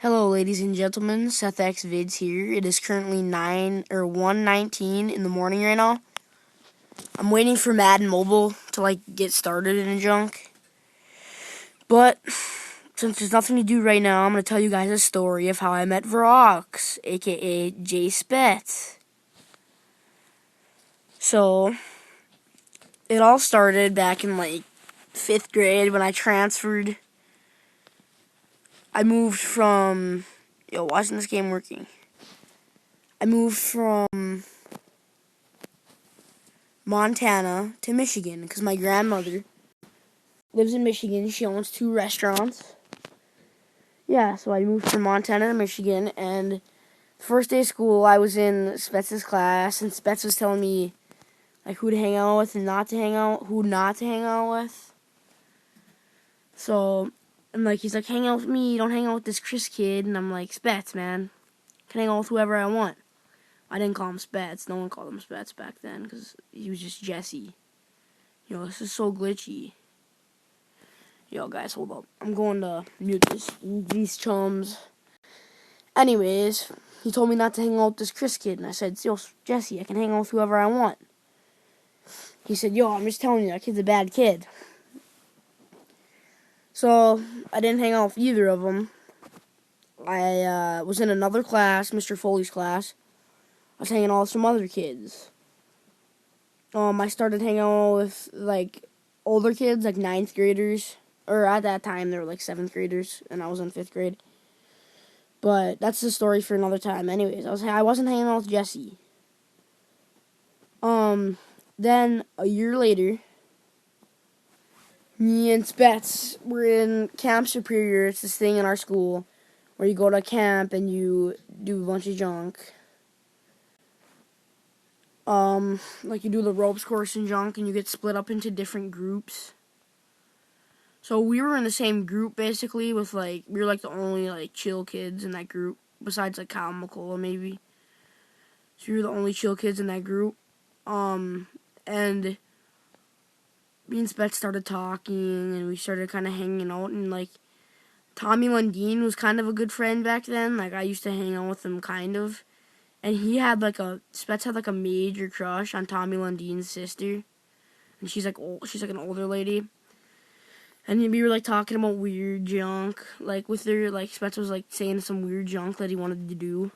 Hello, ladies and gentlemen. Seth X Vids here. It is currently 1:19 in the morning right now. I'm waiting for Madden Mobile to get started and junk. But since there's nothing to do right now, I'm gonna tell you guys a story of how I met varoqz, aka J Spets. So it all started back in 5th grade when I transferred. I moved from why isn't this game working? I moved from Montana to Michigan because my grandmother lives in Michigan. She owns 2 restaurants. Yeah, so I moved from Montana to Michigan, and the first day of school I was in Spets's class, and Spets was telling me who to hang out with and who not to hang out with. So, and he's like, hang out with me, don't hang out with this Chris kid. And I'm like, Spets, man, I can hang out with whoever I want. I didn't call him Spets. No one called him Spets back then because he was just Jesse. This is so glitchy. Yo, guys, hold up. I'm going to mute these chums. Anyways, he told me not to hang out with this Chris kid, and I said, yo, Jesse, I can hang out with whoever I want. He said, yo, I'm just telling you, that kid's a bad kid. So, I didn't hang out with either of them. I was in another class, Mr. Foley's class. I was hanging out with some other kids. I started hanging out with, older kids, 9th graders. Or at that time, they were 7th graders, and I was in 5th grade. But that's the story for another time. Anyways, I wasn't hanging out with Jesse. Then a year later, me and Spets were in Camp Superior. It's this thing in our school where you go to camp and you do a bunch of junk. You do the ropes course and junk, and you get split up into different groups. So we were in the same group, basically, with, we were, the only, chill kids in that group, besides, Kyle and McCullough, maybe. So we were the only chill kids in that group. And me and Spets started talking, and we started kind of hanging out, and, Tommy Lundeen was kind of a good friend back then. I used to hang out with him, kind of. And he had, Spets had, a major crush on Tommy Lundeen's sister. And she's, she's, an older lady. And we were, talking about weird junk, with her, Spets was, saying some weird junk that he wanted to do.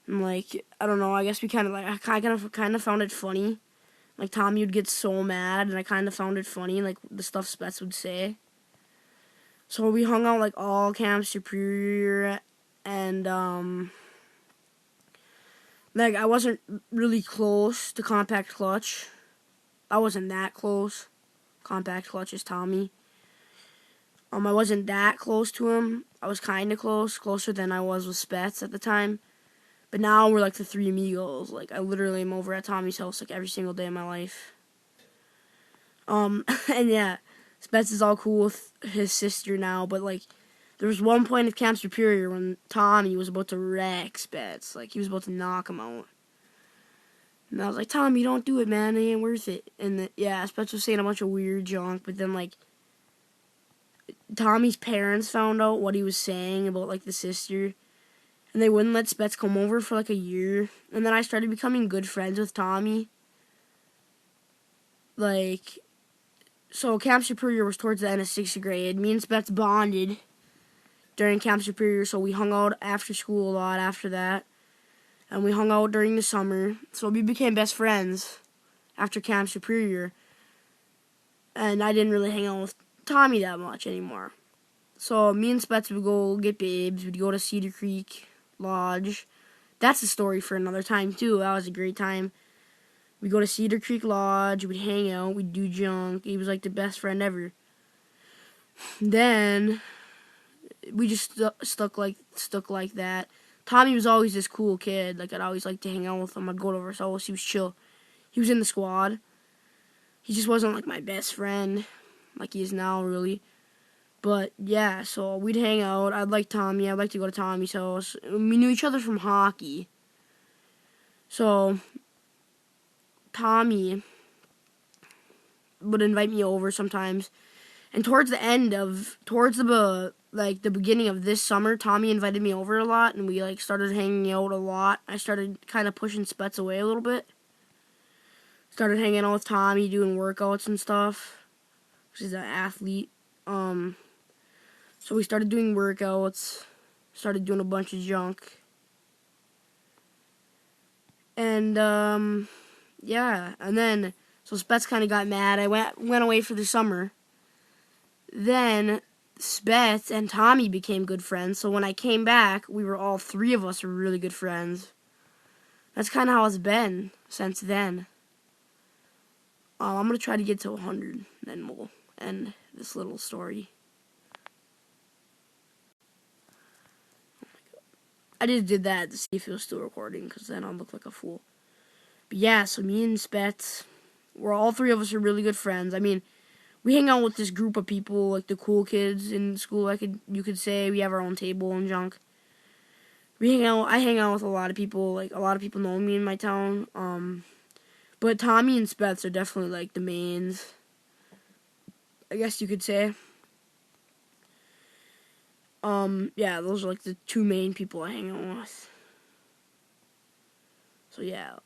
And, I don't know, I guess we kind of, I kind of found it funny. Tommy would get so mad, and I kind of found it funny, the stuff Spets would say. So we hung out, all Camp Superior, and, I wasn't really close to Compact Clutch. I wasn't that close. Compact Clutch is Tommy. I wasn't that close to him. I was kind of closer than I was with Spets at the time. But now we're the 3 amigos. I literally am over at Tommy's house every single day of my life. And yeah, Spets is all cool with his sister now. But there was one point at Camp Superior when Tommy was about to wreck Spets. He was about to knock him out. And I was like, Tommy, don't do it, man. It ain't worth it. And Spets was saying a bunch of weird junk. But then Tommy's parents found out what he was saying about the sister, and they wouldn't let Spets come over for a year. And then I started becoming good friends with Tommy. So Camp Superior was towards the end of 6th grade. Me and Spets bonded during Camp Superior, so we hung out after school a lot after that. And we hung out during the summer, so we became best friends after Camp Superior. And I didn't really hang out with Tommy that much anymore. So me and Spets would go get babes. We'd go to Cedar Creek Lodge. That's a story for another time too. That was a great time. We'd go to Cedar Creek Lodge. We'd hang out. We'd do junk. He was the best friend ever. Then we just stuck like that. Tommy was always this cool kid. I'd always like to hang out with him. I'd go to his house. He was chill. He was in the squad. He just wasn't my best friend like he is now, really. But yeah, so we'd hang out. I'd like Tommy. I'd like to go to Tommy's house. We knew each other from hockey. So Tommy would invite me over sometimes, And towards the beginning of this summer, Tommy invited me over a lot, and we like started hanging out a lot. I started kind of pushing Spets away a little bit. Started hanging out with Tommy, doing workouts and stuff. She's an athlete. So we started doing workouts, started doing a bunch of junk. And, yeah. And then, so Spets kind of got mad. I went away for the summer. Then, Spets and Tommy became good friends. So when I came back, all three of us were really good friends. That's kind of how it's been since then. I'm going to try to get to 100, then we'll end this little story. I just did that to see if it was still recording, because then I'll look like a fool. But yeah, so me and Spets, all three of us are really good friends. I mean, we hang out with this group of people, like the cool kids in school, you could say. We have our own table and junk. I hang out with a lot of people, like a lot of people know me in my town. But Tommy and Spets are definitely like the mains, I guess you could say. Yeah, those are like the two main people I hang out with. So yeah.